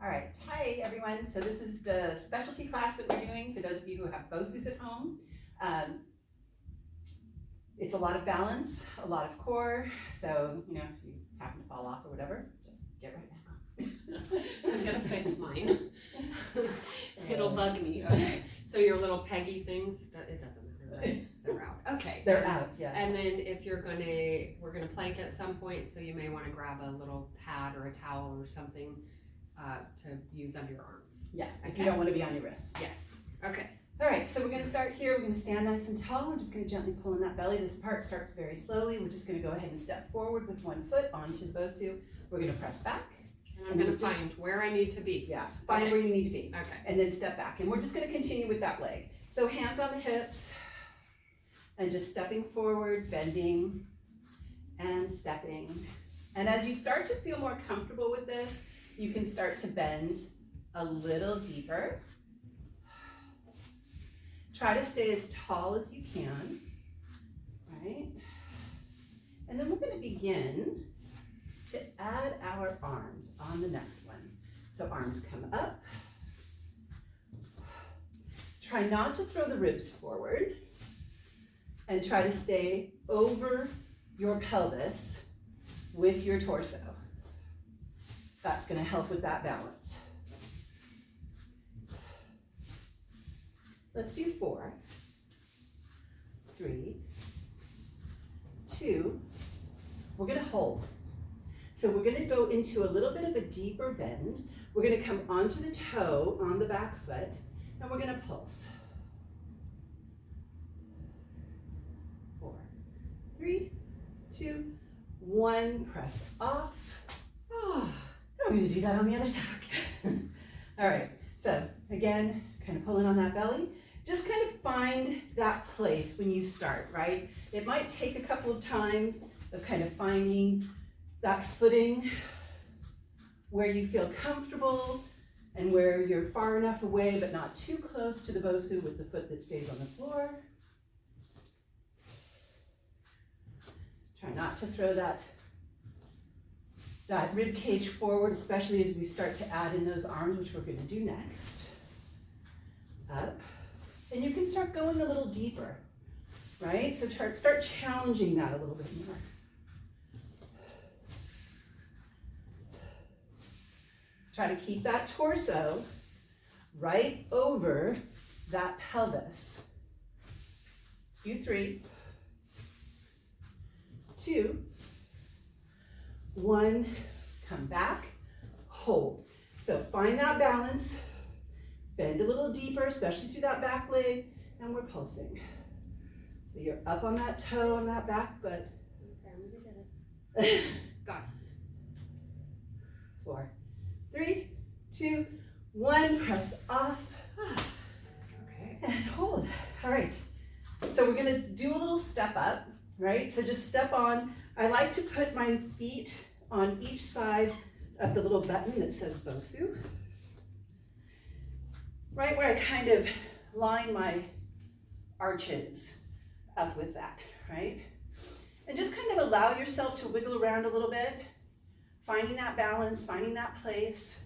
All right, hi everyone. So this is the specialty class that we're doing for those of you who have Bosus at home. It's a lot of balance, a lot of core. So, if you happen to fall off or whatever, just get right back on. I'm gonna fix mine. It'll bug me. Okay. So your little peggy things, it doesn't matter, right? They're out. Okay. They're out, yes. And then if we're gonna plank at some point, so you may want to grab a little pad or a towel or something to use under your arms. Yeah, if you don't want to be on your wrists. Yes. Okay. All right, so we're going to start here. We're going to stand nice and tall. We're just going to gently pull in that belly. This part starts very slowly. We're just going to go ahead and step forward with one foot onto the Bosu. We're going to press back. And I'm going to find where I need to be. Yeah, find where you need to be. Okay. And then step back. And we're just going to continue with that leg. So hands on the hips and just stepping forward, bending and stepping. And as you start to feel more comfortable with this, you can start to bend a little deeper. Try to stay as tall as you can, right? And then we're going to begin to add our arms on the next one. So arms come up. Try not to throw the ribs forward and try to stay over your pelvis with your torso. That's going to help with that balance. Let's do 4, 3, 2. We're going to hold. So we're going to go into a little bit of a deeper bend. We're going to come onto the toe on the back foot, and we're going to pulse. 4, 3, 2, 1. Press off. Oh, we're going to do that on the other side. All right. So again, kind of pulling on that belly. Just kind of find that place when you start, right? It might take a couple of times of kind of finding that footing where you feel comfortable and where you're far enough away but not too close to the Bosu with the foot that stays on the floor. Try not to throw that rib cage forward, especially as we start to add in those arms, which we're going to do next. Up. And you can start going a little deeper, right? So start challenging that a little bit more. Try to keep that torso right over that pelvis. Let's do 3, 2, 1. Come back, hold. So find that balance. Bend a little deeper, especially through that back leg, and we're pulsing. So you're up on that toe, on that back foot. Okay, got it. 4, 3, 2, 1. Press off. Okay. And hold. All right. So we're gonna do a little step up, right? So just step on. I like to put my feet on each side of the little button that says Bosu. Right where I kind of line my arches up with that, right? And just kind of allow yourself to wiggle around a little bit, finding that balance, finding that place.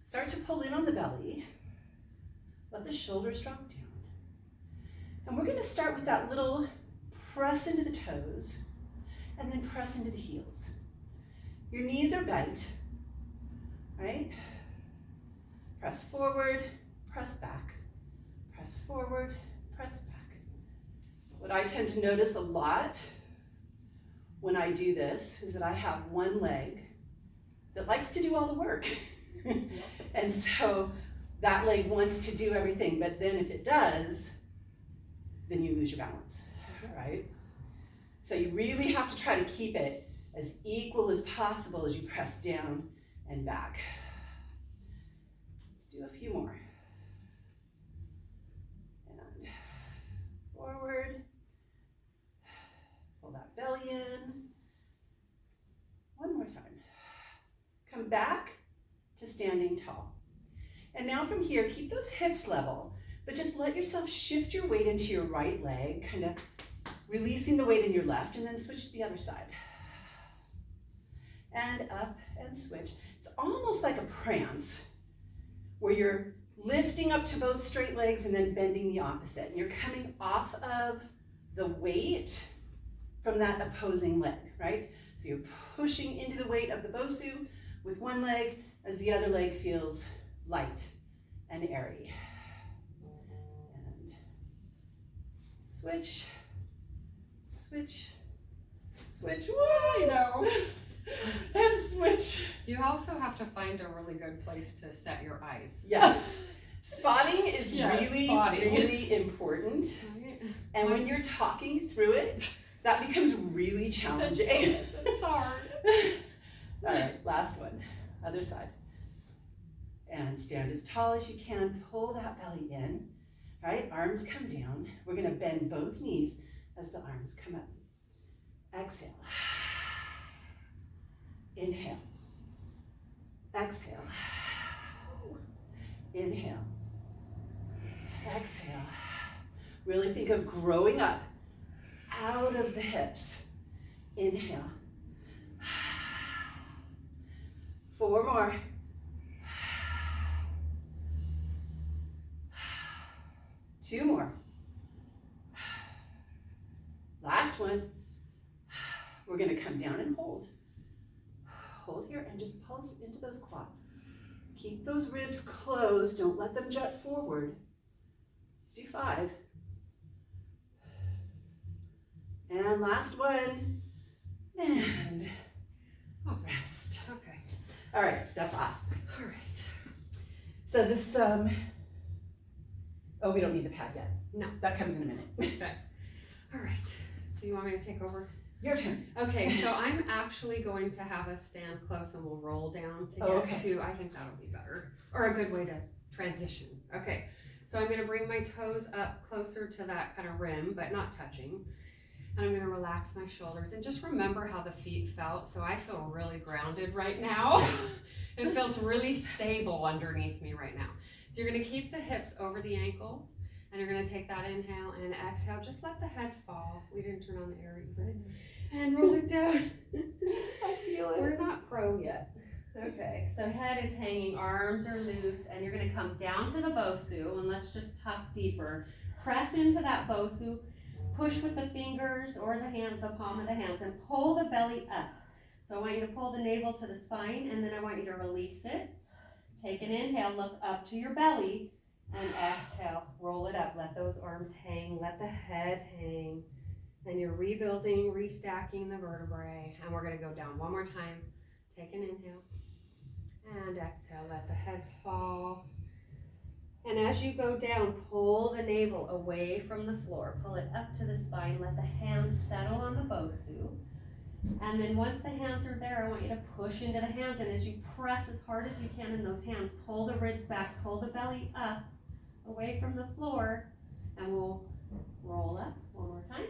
Start to pull in on the belly. Let the shoulders drop down. And we're gonna start with that little press into the toes and then press into the heels. Your knees are bent, right? Press forward. Press back, press forward, press back. What I tend to notice a lot when I do this is that I have one leg that likes to do all the work. And so that leg wants to do everything, but then if it does, then you lose your balance, right? So you really have to try to keep it as equal as possible as you press down and back. Let's do a few more. Forward, pull that belly in. One more time. Come back to standing tall. And now from here, keep those hips level, but just let yourself shift your weight into your right leg, kind of releasing the weight in your left, and then switch to the other side. And up and switch. It's almost like a prance. where you're lifting up to both straight legs and then bending the opposite. And you're coming off of the weight from that opposing leg, right? So you're pushing into the weight of the Bosu with one leg as the other leg feels light and airy. And switch, switch, switch, whoa! I know. And switch. You also have to find a really good place to set your eyes. Yes. Spotting is Yes, really, spotting. really important. Right? And when you're talking through it, that becomes really challenging. It's hard. All right, last one, other side. And stand as tall as you can, pull that belly in. All right, arms come down. We're gonna bend both knees as the arms come up. Exhale. Inhale. Exhale. Inhale. Exhale. Really think of growing up out of the hips. Inhale. 4 more. 2 more. Last one. We're gonna come down and hold. Hold here and just pulse into those quads. Keep those ribs closed, don't let them jut forward. Let's do 5. And last one. And Awesome. rest. Okay. All right, step off. All right. So this, oh, we don't need the pad yet. No. That comes in a minute. Okay. All right. So you want me to take over? Your turn. Okay, so I'm actually going to have us stand close and we'll roll down to get okay. to, I think that'll be better, or a good way to transition. Okay, so I'm gonna bring my toes up closer to that kind of rim, but not touching. And I'm gonna relax my shoulders and just remember how the feet felt. So I feel really grounded right now. It feels really stable underneath me right now. So you're gonna keep the hips over the ankles and you're gonna take that inhale and exhale. Just let the head fall. We didn't turn on the air either. And roll it down. I feel it. We're not pro yet. Okay, so head is hanging, arms are loose, and you're gonna come down to the Bosu, and let's just tuck deeper. Press into that Bosu, push with the fingers or the hand, the palm of the hands, and pull the belly up. So I want you to pull the navel to the spine, and then I want you to release it. Take an inhale, look up to your belly, and exhale, roll it up. Let those arms hang, let the head hang. And you're rebuilding, restacking the vertebrae. And we're gonna go down one more time. Take an inhale and exhale, let the head fall. And as you go down, pull the navel away from the floor. Pull it up to the spine, let the hands settle on the Bosu. And then once the hands are there, I want you to push into the hands. And as you press as hard as you can in those hands, pull the ribs back, pull the belly up, away from the floor. And we'll roll up one more time.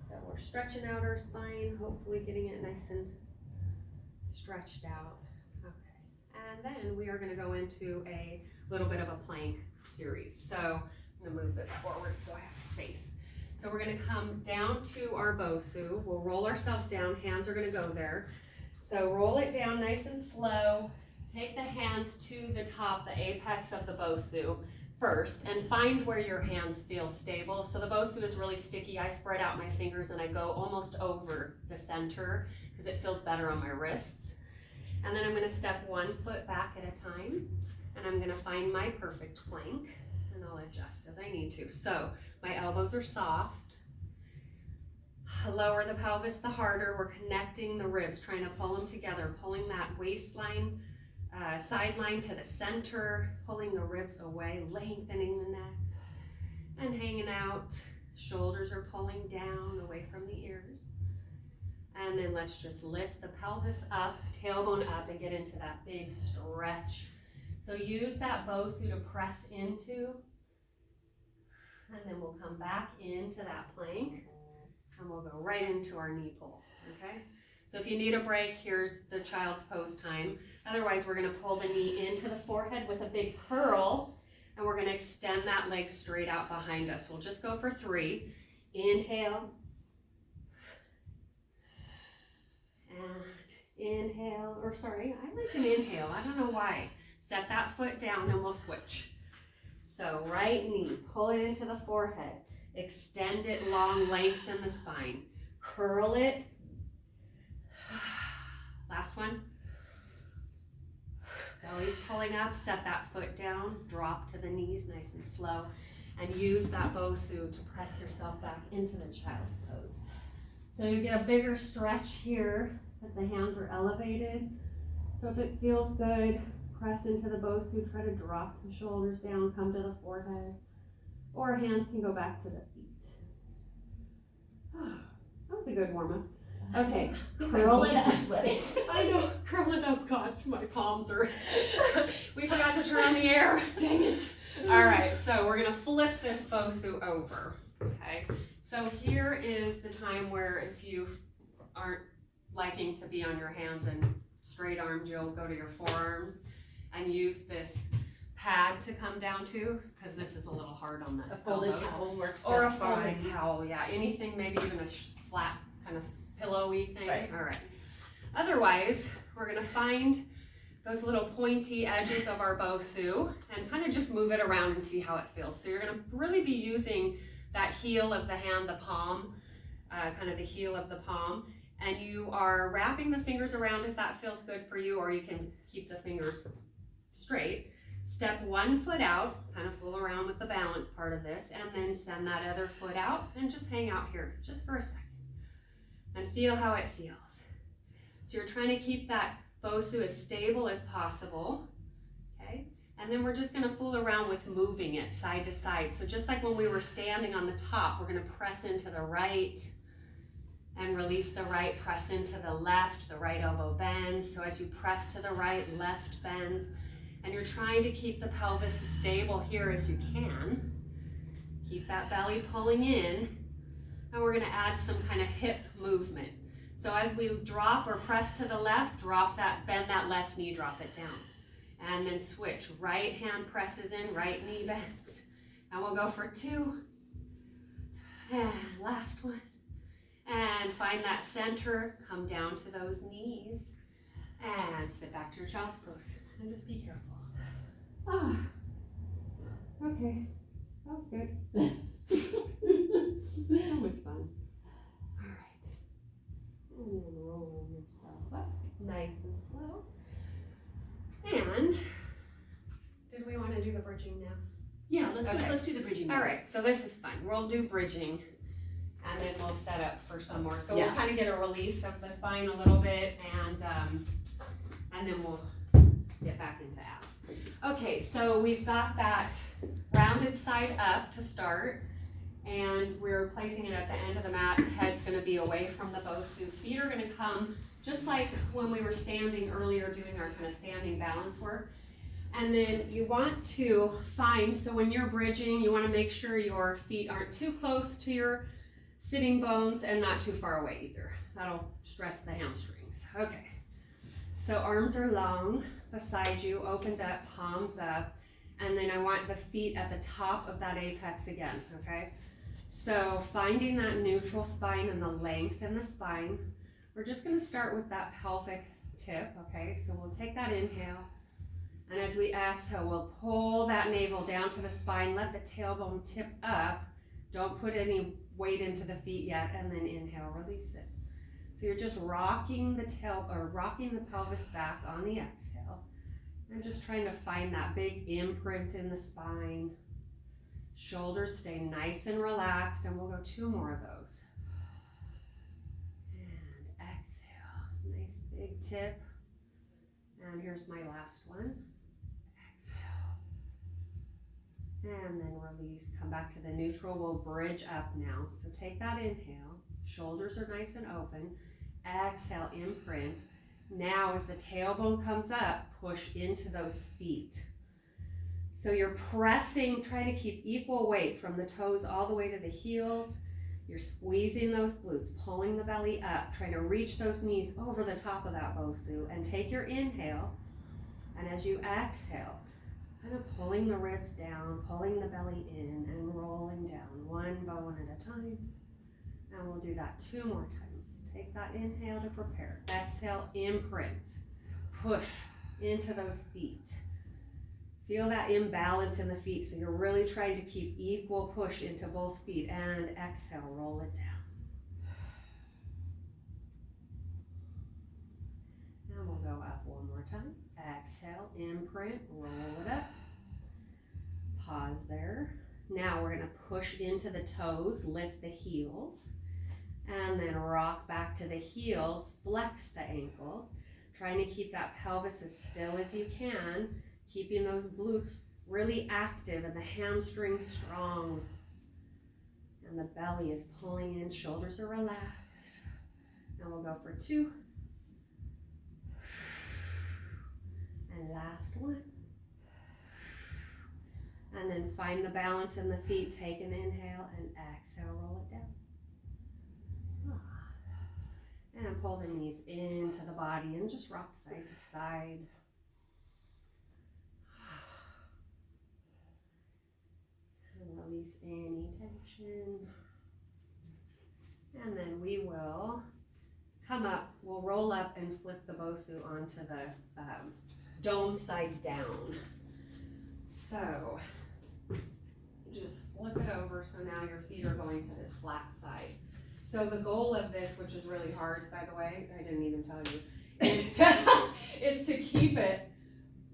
So we're stretching out our spine, hopefully getting it nice and stretched out. Okay, and then we are gonna go into a little bit of a plank series. So I'm gonna move this forward so I have space. So we're gonna come down to our Bosu. We'll roll ourselves down, hands are gonna go there. So roll it down nice and slow. Take the hands to the top, the apex of the Bosu first, and find where your hands feel stable. So the Bosu is really sticky. I spread out my fingers and I go almost over the center because it feels better on my wrists. And then I'm gonna step 1 foot back at a time, and I'm gonna find my perfect plank, and I'll adjust as I need to. So my elbows are soft. Lower the pelvis the harder. We're connecting the ribs, trying to pull them together, pulling that waistline, sideline to the center, pulling the ribs away, lengthening the neck, and hanging out. Shoulders are pulling down away from the ears. And then let's just lift the pelvis up, tailbone up, and get into that big stretch. So use that Bosu to press into, and then we'll come back into that plank, and we'll go right into our knee pull, okay? So if you need a break, here's the child's pose time. Otherwise, we're gonna pull the knee into the forehead with a big curl, and we're gonna extend that leg straight out behind us. We'll just go for 3. Inhale. And inhale, or sorry, I like an inhale, I don't know why. Set that foot down and we'll switch. So right knee, pull it into the forehead. Extend it long, lengthen the spine. Curl it. Last one. Belly's pulling up, set that foot down, drop to the knees nice and slow, and use that Bosu to press yourself back into the child's pose. So you get a bigger stretch here as the hands are elevated. So if it feels good, press into the Bosu, try to drop the shoulders down, come to the forehead, or hands can go back to the feet. That was a good warm-up. Okay, curl it up. Sweating. I know, curl it up. Gosh, my palms are. We forgot to turn on the air. Dang it. All right, so we're gonna flip this Bosu over. Okay, so here is the time where if you aren't liking to be on your hands and straight armed, you'll go to your forearms and use this pad to come down to, because this is a little hard on the A folded elbows. towel works just Or a fine. folded towel, yeah. Anything, maybe even a flat kind of pillowy thing. Right. All right. Otherwise, we're gonna find those little pointy edges of our Bosu and kind of just move it around and see how it feels. So you're gonna really be using that heel of the hand, the palm, kind of the heel of the palm, and you are wrapping the fingers around if that feels good for you, or you can keep the fingers straight. Step one foot out, kind of fool around with the balance part of this, and then send that other foot out and just hang out here just for a second and feel how it feels. So you're trying to keep that Bosu as stable as possible, okay? And then we're just gonna fool around with moving it side to side. So just like when we were standing on the top, we're gonna press into the right and release the right, press into the left, the right elbow bends. So as you press to the right, left bends, and you're trying to keep the pelvis as stable here as you can. Keep that belly pulling in, and we're gonna add some kind of hip movement. So as we drop or press to the left, drop that, bend that left knee, drop it down. And then switch, right hand presses in, right knee bends. And we'll go for 2, and last one. And find that center, come down to those knees, and sit back to your child's pose. And just be careful. Ah, okay, that was good. So much fun. All right, and then roll yourself up, nice and slow. And did we want to do the bridging now? Yeah, Okay. let's do the bridging. All right, so this is fun. We'll do bridging, and then we'll set up for some more. So Yeah. we'll kind of get a release of the spine a little bit, and then we'll get back into abs. Okay, so we've got that rounded side up to start, and we're placing it at the end of the mat. Head's gonna be away from the Bosu. Feet are gonna come just like when we were standing earlier doing our kind of standing balance work. And then you want to find, so when you're bridging, you wanna make sure your feet aren't too close to your sitting bones and not too far away either. That'll stress the hamstrings. Okay, so arms are long beside you, opened up, palms up, and then I want the feet at the top of that apex again, okay? So finding that neutral spine and the length in the spine. We're just gonna start with that pelvic tip, okay? So we'll take that inhale, and as we exhale, we'll pull that navel down to the spine, let the tailbone tip up. Don't put any weight into the feet yet, and then inhale, release it. So you're just rocking rocking the pelvis back on the exhale, and just trying to find that big imprint in the spine. Shoulders stay nice and relaxed, and we'll go 2 more of those. And exhale, nice big tip. And here's my last one. Exhale. And then release, come back to the neutral. We'll bridge up now. So take that inhale, shoulders are nice and open. Exhale, imprint. Now as the tailbone comes up, push into those feet. So you're pressing, trying to keep equal weight from the toes all the way to the heels. You're squeezing those glutes, pulling the belly up, trying to reach those knees over the top of that Bosu, and take your inhale, and as you exhale, kind of pulling the ribs down, pulling the belly in, and rolling down, one bone at a time. And we'll do that 2 more times. Take that inhale to prepare. Exhale, imprint. Push into those feet. Feel that imbalance in the feet, so you're really trying to keep equal push into both feet, and exhale, roll it down. And we'll go up one more time. Exhale, imprint, roll it up. Pause there. Now we're gonna push into the toes, lift the heels, and then rock back to the heels, flex the ankles, trying to keep that pelvis as still as you can, keeping those glutes really active and the hamstrings strong. And the belly is pulling in, shoulders are relaxed. And we'll go for 2. And last one. And then find the balance in the feet, take an inhale and exhale, roll it down. And pull the knees into the body and just rock side to side. And release any tension. And then we will come up, we'll roll up and flip the Bosu onto the dome side down. So just flip it over, so now your feet are going to this flat side. So the goal of this, which is really hard, by the way, I didn't even tell you, is to keep it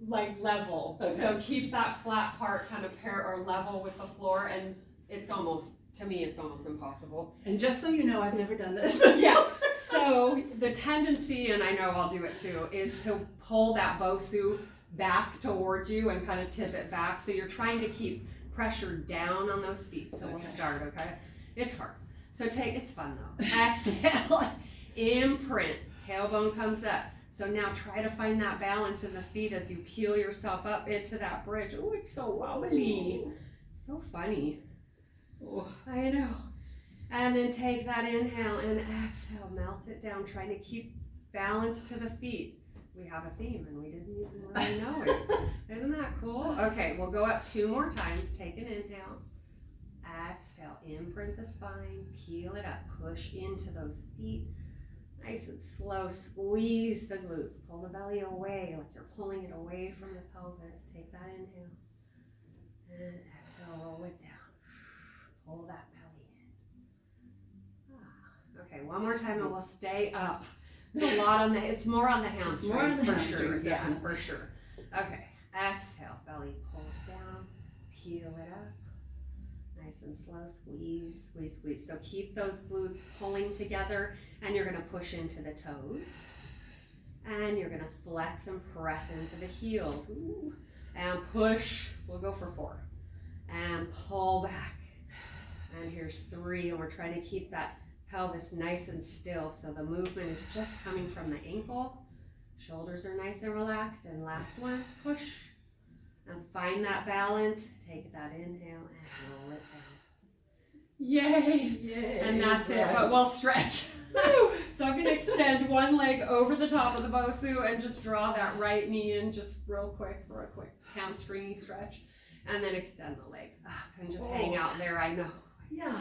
like level. Okay. So keep that flat part kind of pair or level with the floor, and it's almost, to me, it's almost impossible. And just so you know, I've never done this. Yeah, so the tendency, and I know I'll do it too, is to pull that Bosu back towards you and kind of tip it back. So you're trying to keep pressure down on those feet. So we'll start, okay? It's hard. So it's fun though. Exhale, imprint, tailbone comes up. So now try to find that balance in the feet as you peel yourself up into that bridge. Oh, it's so wobbly. So funny. Oh, I know. And then take that inhale and exhale, melt it down, trying to keep balance to the feet. We have a theme and we didn't even really know it. Isn't that cool? Okay, we'll go up 2 more times. Take an inhale. Exhale, imprint the spine, peel it up, push into those feet. Nice and slow, squeeze the glutes, pull the belly away like you're pulling it away from the pelvis. Take that inhale and exhale, roll it down. Pull that belly in. Okay, one more time and we'll stay up. It's a lot on the, it's more on the hamstrings for sure. Yeah, for sure. Okay, exhale, belly pulls down, peel it up. Nice and slow, squeeze, squeeze, squeeze. So keep those glutes pulling together, and you're gonna push into the toes. And you're gonna flex and press into the heels. Ooh. And push, we'll go for 4. And pull back. And here's 3, and we're trying to keep that pelvis nice and still, so the movement is just coming from the ankle. Shoulders are nice and relaxed. And last one, push. And find that balance. Take that inhale and roll it down. Yay! Yay! And that's it, but we'll stretch. So I'm gonna extend one leg over the top of the Bosu and just draw that right knee in just real quick for a quick hamstringy stretch. And then extend the leg up and just hang out there, I know. Yeah.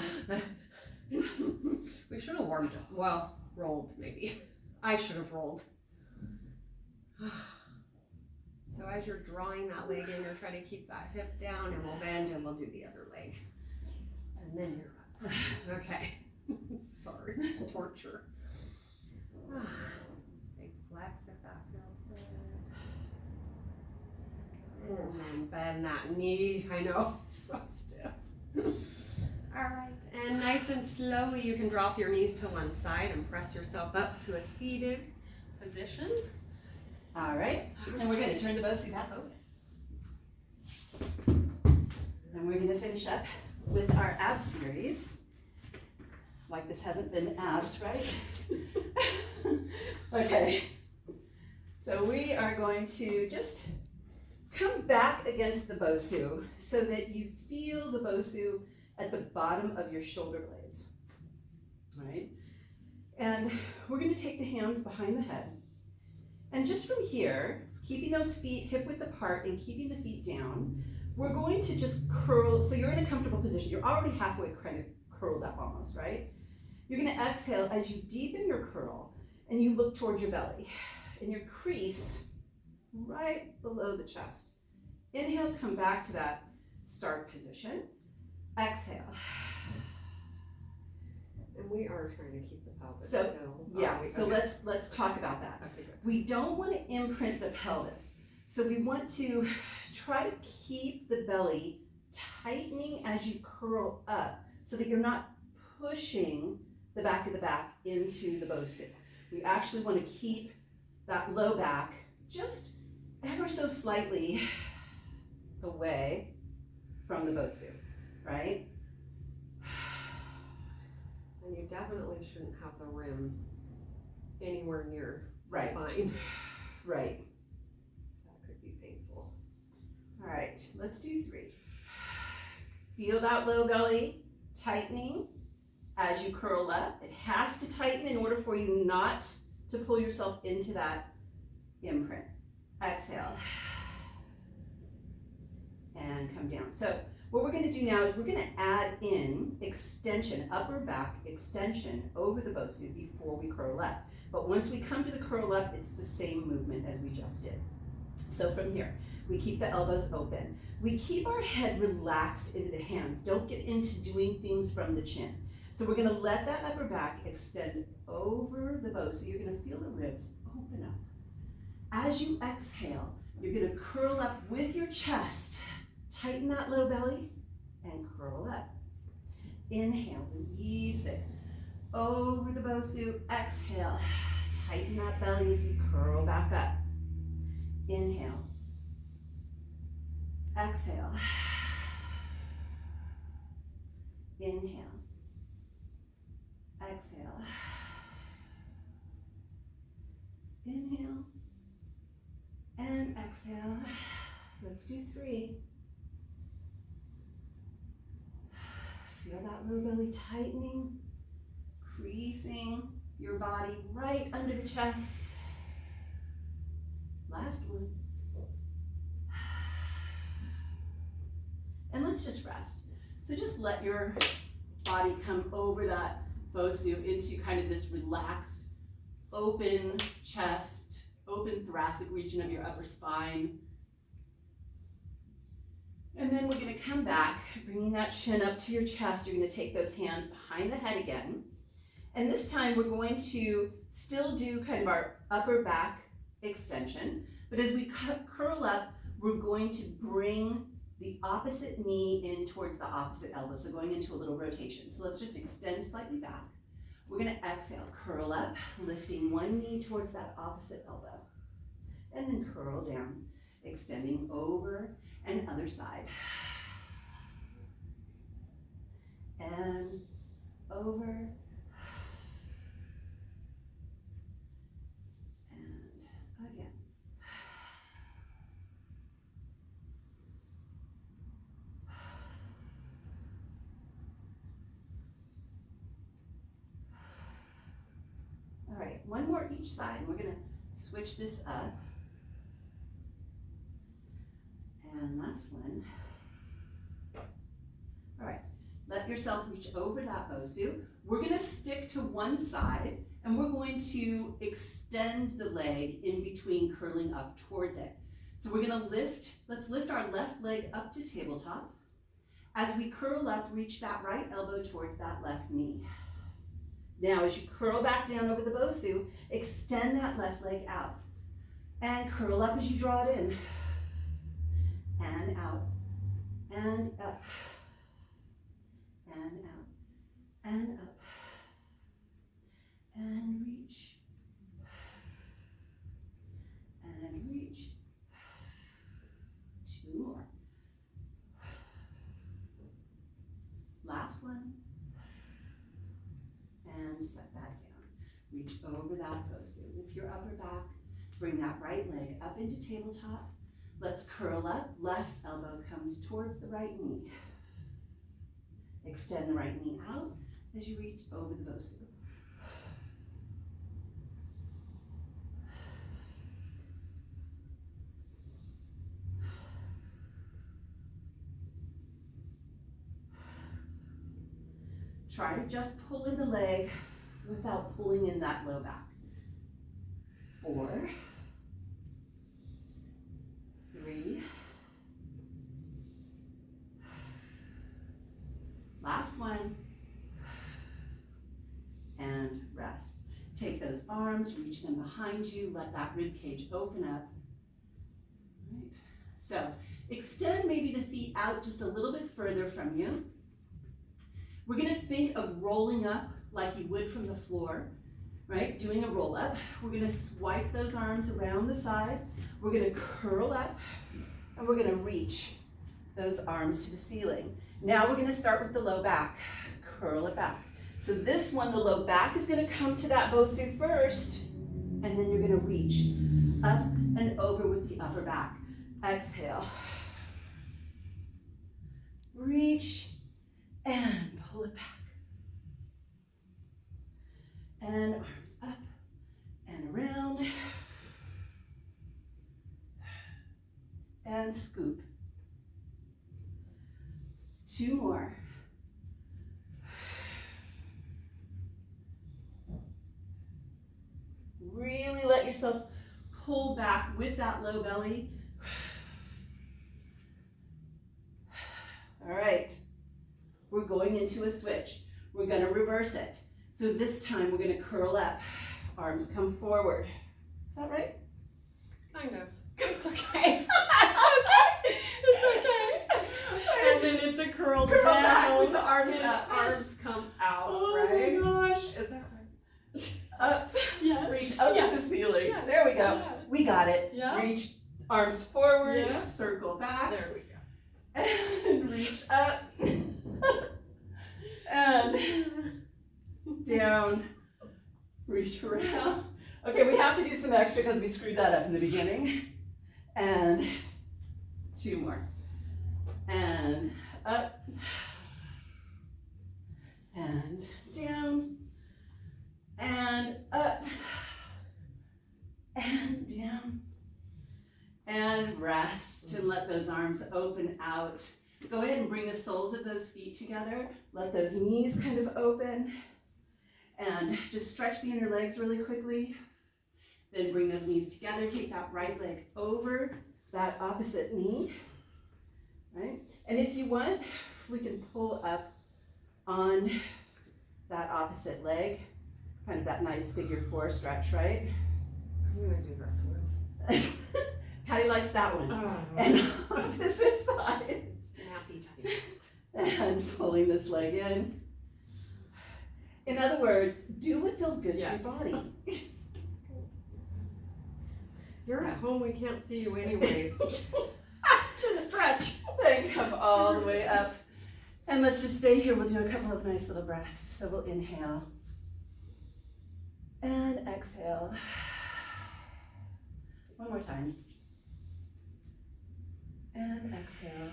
We should have warmed up. Well, rolled maybe. I should have rolled. So as you're drawing that leg in, you're trying to keep that hip down, and we'll bend and we'll do the other leg. And then you're up. Okay. Sorry, torture. Big flex if that feels good. And then bend that knee. I know, so stiff. All right, and nice and slowly you can drop your knees to one side and press yourself up to a seated position. All right, and we're going to turn the Bosu back open. And we're going to finish up with our abs series. Like this hasn't been abs, right? Okay, so we are going to just come back against the Bosu so that you feel the Bosu at the bottom of your shoulder blades. All right, and we're going to take the hands behind the head. And just from here, keeping those feet hip width apart and keeping the feet down, we're going to just curl. So you're in a comfortable position. You're already halfway kind of curled up almost, right? You're going to exhale as you deepen your curl and you look towards your belly and your crease right below the chest. Inhale, come back to that start position. Exhale. And we are trying to keep the pelvis So, still. yeah, Okay. so let's talk about that. Okay, good. We don't want to imprint the pelvis. So we want to try to keep the belly tightening as you curl up so that you're not pushing the back of the back into the Bosu. We actually want to keep that low back just ever so slightly away from the Bosu, right? And you definitely shouldn't have the rim anywhere near the Right. spine. Right. That could be painful. All right, let's do 3. Feel that low belly tightening as you curl up. It has to tighten in order for you not to pull yourself into that imprint. Exhale. And come down. So what we're going to do now is we're going to add in extension, upper back extension over the Bosu before we curl up. But once we come to the curl up, it's the same movement as we just did. So from here, we keep the elbows open. We keep our head relaxed into the hands. Don't get into doing things from the chin. So we're going to let that upper back extend over the Bosu. You're going to feel the ribs open up. As you exhale, you're going to curl up with your chest. Tighten that low belly and curl up. Inhale, release it over the Bosu. Exhale, tighten that belly as we curl back up. Inhale, exhale, inhale, exhale, inhale, and exhale. Let's do 3. Feel that low belly tightening, creasing your body right under the chest. Last one. And let's just rest. So just let your body come over that Bosu into kind of this relaxed, open chest, open thoracic region of your upper spine. And then we're going to come back, bringing that chin up to your chest. You're going to take those hands behind the head again. And this time we're going to still do kind of our upper back extension. But as we curl up, we're going to bring the opposite knee in towards the opposite elbow. So going into a little rotation. So let's just extend slightly back. We're going to exhale, curl up, lifting one knee towards that opposite elbow. And then curl down, extending over and other side. And over. And again. All right, one more each side. We're going to switch this up. And last one. All right, let yourself reach over that Bosu. We're going to stick to one side and we're going to extend the leg in between, curling up towards it. So we're going to let's lift our left leg up to tabletop. As we curl up, reach that right elbow towards that left knee. Now, as you curl back down over the Bosu, extend that left leg out and curl up as you draw it in. And out, and up, and out, and up, and reach, and reach. 2 more. Last one. And set that down. Reach over that Bosu with your upper back. Bring that right leg up into tabletop. Let's curl up, left elbow comes towards the right knee. Extend the right knee out as you reach over the Bosu. Try to just pull in the leg without pulling in that low back. 4, 3, one. And rest. Take those arms, reach them behind you, let that rib cage open up. Right. So extend maybe the feet out just a little bit further from you. We're gonna think of rolling up like you would from the floor, right? Doing a roll up. We're gonna swipe those arms around the side. We're gonna curl up and we're gonna reach those arms to the ceiling. Now we're gonna start with the low back. Curl it back. So this one, the low back is gonna come to that Bosu first, and then you're gonna reach up and over with the upper back. Exhale. Reach and pull it back. And arms up and around. And scoop. 2 more. Really let yourself pull back with that low belly. All right, we're going into a switch. We're gonna reverse it. So this time we're gonna curl up. Arms come forward. Is that right? Kind of. It's okay. It's okay. And then it's a curl Curl down. back with the arms and up. Arms come out, Oh right? my gosh. Is that right? Up, Yes. reach up Yes. to the ceiling. Yes. There we go. Yes. We got it. Yeah. Reach arms forward, Yeah. circle back, There we go. and reach up, and down, reach around. Okay, we have to do some extra because we screwed that up in the beginning. And 2 more. And up, and down, and up, and down, and rest, and let those arms open out. Go ahead and bring the soles of those feet together. Let those knees kind of open, and just stretch the inner legs really quickly. Then bring those knees together. Take that right leg over that opposite knee, right? And if you want, we can pull up on that opposite leg, kind of that nice figure 4 stretch, right? I'm gonna do this one. Patty likes that one. Oh. And opposite side. Snappy tight. And pulling this leg in. In other words, do what feels good Yes. to your body. You're at home, we can't see you anyways. Just stretch. Then come all the way up. And let's just stay here. We'll do a couple of nice little breaths. So we'll inhale. And exhale. One more time. And exhale.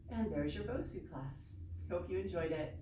And there's your Bosu class. Hope you enjoyed it.